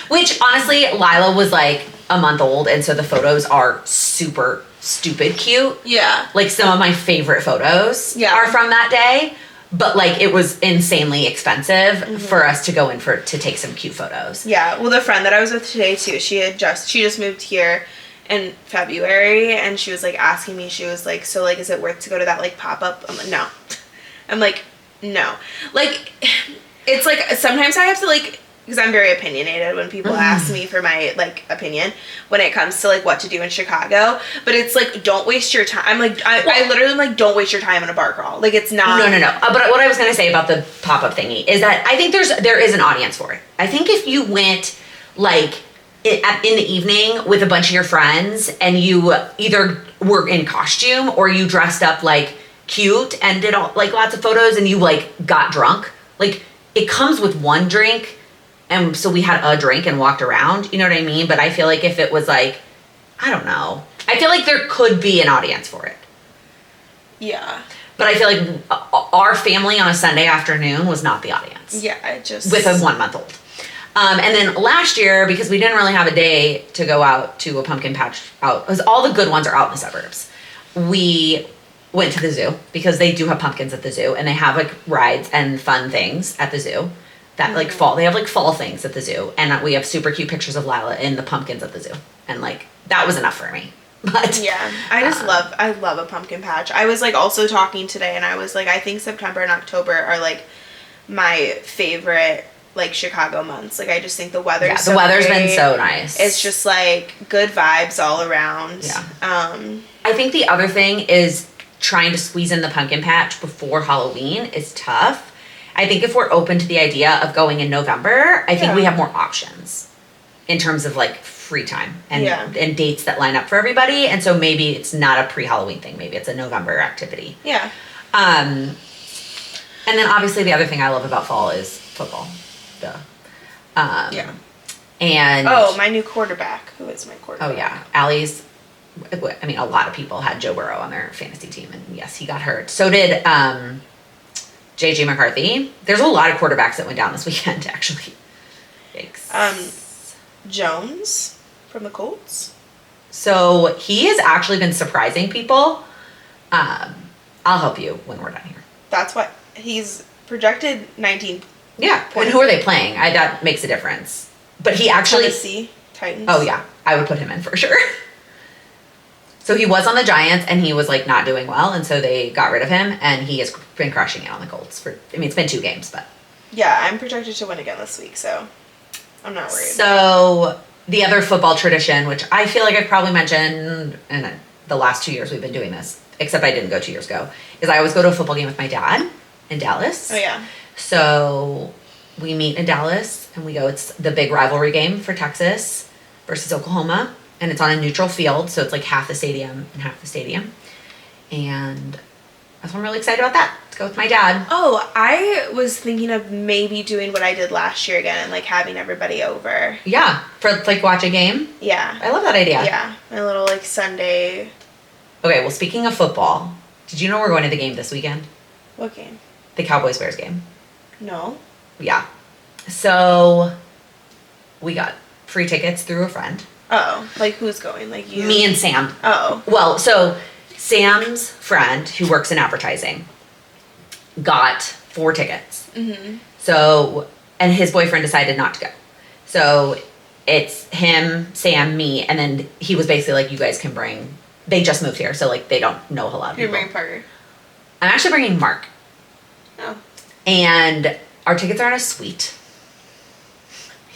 which honestly, Lila was like a month old. And so the photos are super stupid cute. Yeah. Like some of my favorite photos are from that day. But, like, it was insanely expensive for us to go in to take some cute photos. Yeah. Well, the friend that I was with today, too, she just moved here in February, and she was, like, asking me, she was, like, so, like, is it worth to go to that, like, pop-up? I'm like, no. I'm like, no. Like, it's, like, sometimes I have to, like, because I'm very opinionated when people ask me for my, like, opinion when it comes to, like, what to do in Chicago. But it's, like, don't waste your time. I'm, like, I literally am, like, don't waste your time in a bar crawl. Like, it's not. No. But what I was going to say about the pop-up thingy is that I think there is an audience for it. I think if you went, like, in the evening with a bunch of your friends and you either were in costume or you dressed up, like, cute and did, all, like, lots of photos and you, like, got drunk. Like, it comes with one drink And so we had a drink and walked around, you know what I mean? But I feel like if it was like, I don't know. I feel like there could be an audience for it. Yeah. But I feel like our family on a Sunday afternoon was not the audience. Yeah, I just... With a 1-month-old. And then last year, because we didn't really have a day to go out to a pumpkin patch out, because all the good ones are out in the suburbs, we went to the zoo because they do have pumpkins at the zoo, and they have like rides and fun things at the zoo that like fall. They have like fall things at the zoo, and we have super cute pictures of Lila and the pumpkins at the zoo, and like that was enough for me. But yeah, I love a pumpkin patch. I was like also talking today, and I was like, I think September and October are like my favorite like Chicago months. Like I just think the weather's the weather's been so nice. It's just like good vibes all around. Yeah. I think the other thing is trying to squeeze in the pumpkin patch before Halloween is tough. I think if we're open to the idea of going in November, I think we have more options in terms of like free time and dates that line up for everybody. And so maybe it's not a pre-Halloween thing. Maybe it's a November activity. Yeah. And then obviously the other thing I love about fall is football. Duh. Yeah. And my new quarterback. Who is my quarterback? Oh yeah, Allie's. I mean, a lot of people had Joe Burrow on their fantasy team, and yes, he got hurt. So did JJ McCarthy. There's a lot of quarterbacks that went down this weekend, actually. Yikes. Jones from the Colts. So he has actually been surprising people. I'll help you when we're done here. That's what he's projected 19. Yeah, and who are they playing? That makes a difference. But he actually Tennessee Titans. Oh yeah, I would put him in for sure. So he was on the Giants, and he was like not doing well, and so they got rid of him, and he has been crushing it on the Colts. It's been 2 games, but yeah, I'm projected to win again this week, so I'm not worried. So the other football tradition, which I feel like I've probably mentioned in the last 2 years we've been doing this, except I didn't go 2 years ago, is I always go to a football game with my dad in Dallas. Oh yeah. So we meet in Dallas, and we go. It's the big rivalry game for Texas versus Oklahoma. And it's on a neutral field, so it's like half the stadium and half the stadium. And I'm really excited about that. Let's go with my dad. Oh, I was thinking of maybe doing what I did last year again and like having everybody over. Yeah, for like watch a game. Yeah. I love that idea. Yeah, my little like Sunday. Okay, well, speaking of football, did you know we're going to the game this weekend? What game? The Cowboys-Bears game. No. Yeah. So we got free tickets through a friend. Oh, like who's going? Like you? Me and Sam. Oh. Well, so Sam's friend who works in advertising got 4 tickets. Mm-hmm. So, and his boyfriend decided not to go. So it's him, Sam, me, and then he was basically like, you guys can bring, they just moved here, so like they don't know a lot of You're people. bringing Parker. I'm actually bringing Mark. Oh. And our tickets are in a suite.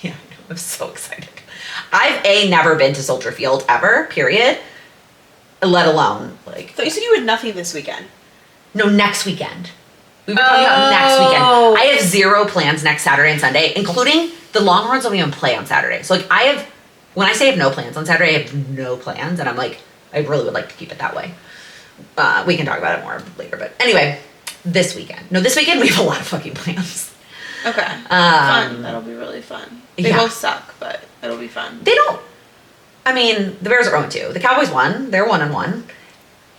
Yeah, I'm so excited. I've never been to Soldier Field ever, period. Let alone like. So you said you had nothing this weekend. No, next weekend. We've been talking about next weekend. I have 0 plans next Saturday and Sunday, including the Longhorns don't even play on Saturday. So like when I say I have no plans on Saturday, I have no plans, and I'm like, I really would like to keep it that way. We can talk about it more later, but anyway, this weekend we have a lot of fucking plans. Okay. Fun. That'll be really fun. They both suck, but it'll be fun. They don't. I mean, the Bears are 0-2. The Cowboys won. They're 1-1.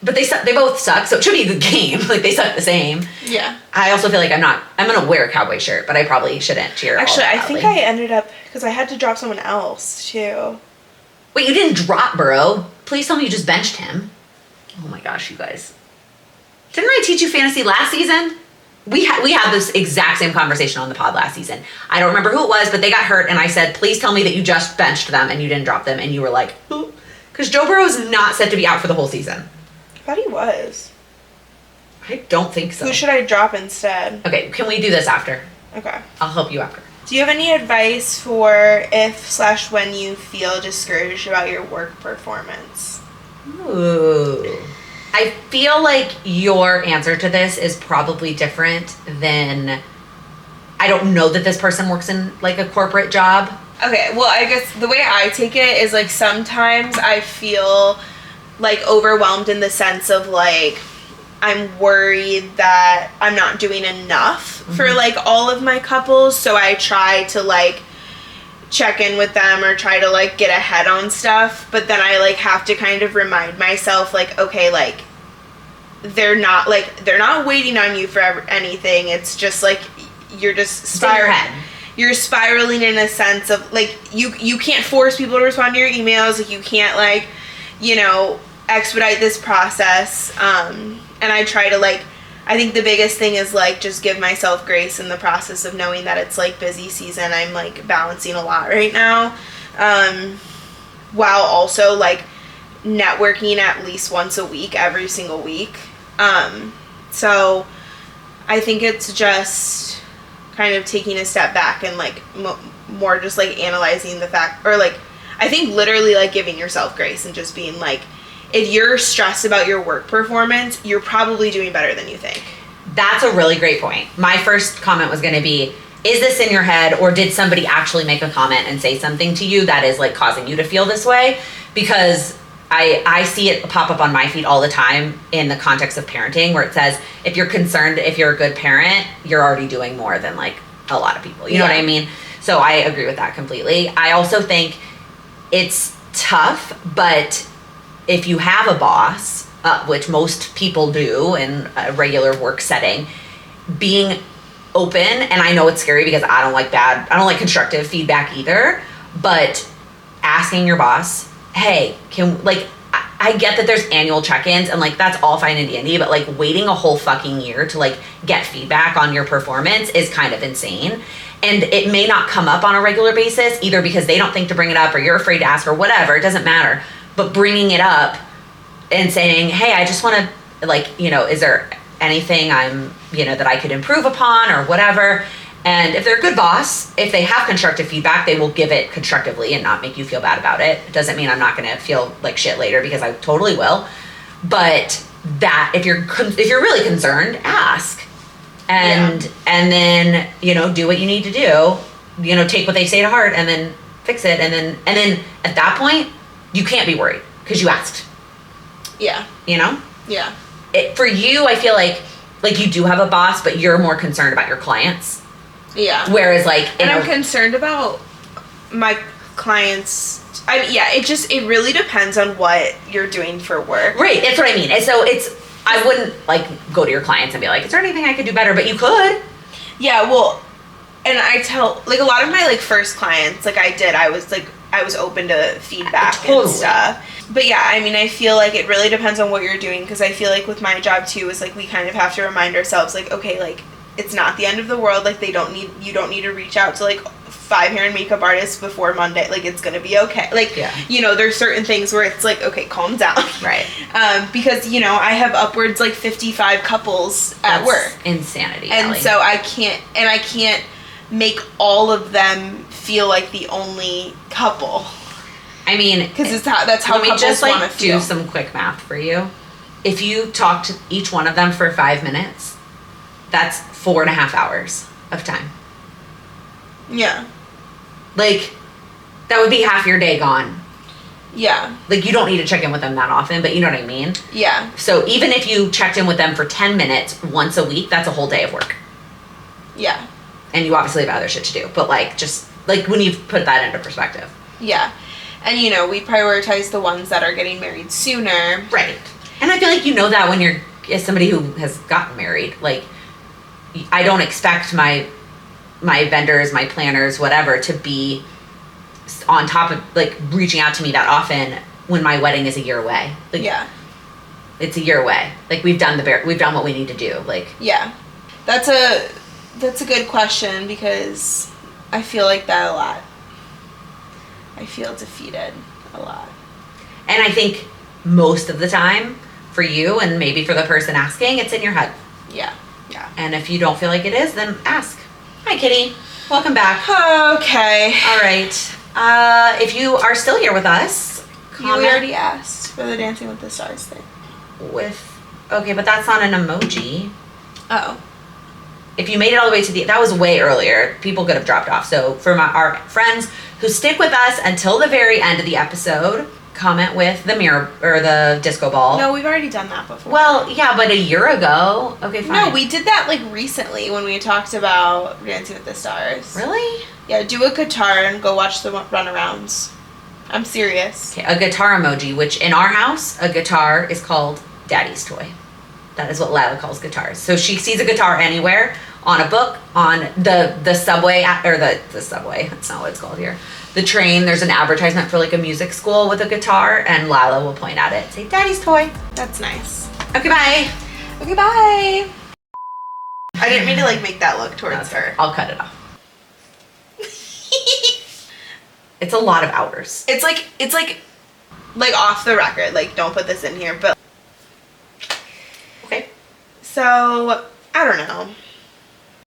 But they both suck, so it should be the game. Like, they suck the same. Yeah. I also feel like I'm going to wear a Cowboy shirt, but I probably shouldn't cheer. Actually, I think I ended up, because I had to drop someone else, too. Wait, you didn't drop Burrow? Please tell me you just benched him. Oh my gosh, you guys. Didn't I teach you fantasy last season? We had this exact same conversation on the pod last season. I don't remember who it was, but they got hurt, and I said, please tell me that you just benched them and you didn't drop them, and you were like, who? Because Joe Burrow is not set to be out for the whole season. I thought he was. I don't think so. Who should I drop instead? Okay, can we do this after? Okay. I'll help you after. Do you have any advice for if/when you feel discouraged about your work performance? Ooh. I feel like your answer to this is probably different than, I don't know that this person works in like a corporate job. Okay, well, I guess the way I take it is like sometimes I feel like overwhelmed in the sense of like I'm worried that I'm not doing enough for like all of my couples, so I try to like check in with them or try to like get ahead on stuff, but then I like have to kind of remind myself like, okay, like they're not waiting on you for anything. It's just like you're just spiraling. You're spiraling in a sense of like you can't force people to respond to your emails. Like you can't like, you know, expedite this process. And I try to like, I think the biggest thing is like just give myself grace in the process of knowing that it's like busy season. I'm like balancing a lot right now, while also like networking at least once a week, every single week. So I think it's just kind of taking a step back and like more just like analyzing the fact, or like I think literally like giving yourself grace and just being like, if you're stressed about your work performance, you're probably doing better than you think. That's a really great point. My first comment was going to be, is this in your head, or did somebody actually make a comment and say something to you that is like causing you to feel this way? Because I see it pop up on my feed all the time in the context of parenting, where it says, if you're concerned, if you're a good parent, you're already doing more than like a lot of people. You know what I mean? So I agree with that completely. I also think it's tough, but if you have a boss, which most people do in a regular work setting, being open, and I know it's scary because I don't like constructive feedback either, but asking your boss, hey, I get that there's annual check-ins and like that's all fine and dandy, but like waiting a whole fucking year to like get feedback on your performance is kind of insane. And it may not come up on a regular basis either because they don't think to bring it up or you're afraid to ask or whatever, it doesn't matter. But bringing it up and saying, hey, I just want to like, you know, is there anything I'm, you know, that I could improve upon or whatever. And if they're a good boss, if they have constructive feedback, they will give it constructively and not make you feel bad about it. It doesn't mean I'm not going to feel like shit later, because I totally will. But that if you're really concerned, ask. And then, you know, do what you need to do. You know, take what they say to heart and then fix it. And then at that point, you can't be worried because you asked. Yeah. You know? Yeah. For you, I feel like you do have a boss, but you're more concerned about your clients. Yeah. Whereas I'm concerned about my clients. It really depends on what you're doing for work. Right. That's what I mean. And so I wouldn't like go to your clients and be like, is there anything I could do better? But you could. Yeah. Well, and I tell like a lot of my like first clients, like I was open to feedback and stuff. But yeah, I mean, I feel like it really depends on what you're doing, because I feel like with my job too is like we kind of have to remind ourselves like, okay, like it's not the end of the world. Like you don't need to reach out to like 5 hair and makeup artists before Monday. Like it's gonna be okay. Like, you know, there's certain things where it's like, okay, calm down. Right. Because, you know, I have upwards like 55 couples at work. Insanity. And Ellie. so I can't make all of them feel like the only couple. I mean, because that's how couples just want to feel. Do some quick math for you. If you talk to each one of them for 5 minutes, that's 4.5 hours of time. Yeah. Like, that would be half your day gone. Yeah. Like, you don't need to check in with them that often, but you know what I mean? Yeah. So even if you checked in with them for 10 minutes once a week, that's a whole day of work. Yeah. And you obviously have other shit to do, but like, just like when you put that into perspective. Yeah. And, you know, we prioritize the ones that are getting married sooner. Right. And I feel like you know that when you're as somebody who has gotten married. Like, I don't expect my vendors, my planners, whatever, to be on top of, like, reaching out to me that often when my wedding is a year away. Like, yeah. It's a year away. Like, we've done what we need to do. Like, yeah. That's a good question, because I feel like that a lot. I feel defeated a lot. And I think most of the time for you, and maybe for the person asking, it's in your head. Yeah. Yeah. And if you don't feel like it is, then ask. Hi, Kitty. Welcome back. Okay. All right. If you are still here with us, comment. You already asked for the Dancing with the Stars thing. Okay, but that's not an emoji. Oh. If you made it all the way to that was way earlier. People could have dropped off. So for our friends who stick with us until the very end of the episode, comment with the mirror or the disco ball. No, we've already done that before. Well, yeah, but a year ago. Okay, fine. No, we did that like recently when we talked about Dancing with the Stars. Really? Yeah, do a guitar and go watch the runarounds. I'm serious. Okay, a guitar emoji, which in our house, a guitar is called Daddy's toy. That is what Lila calls guitars. So she sees a guitar anywhere, on a book, on the subway, or the subway, that's not what it's called here. The train, there's an advertisement for like a music school with a guitar, and Lila will point at it, say, Daddy's toy. That's nice. Okay, bye. Okay, bye. I didn't mean to like make that look towards her. I'll cut it off. It's a lot of hours. It's like off the record. Like, don't put this in here, but Okay. so I don't know.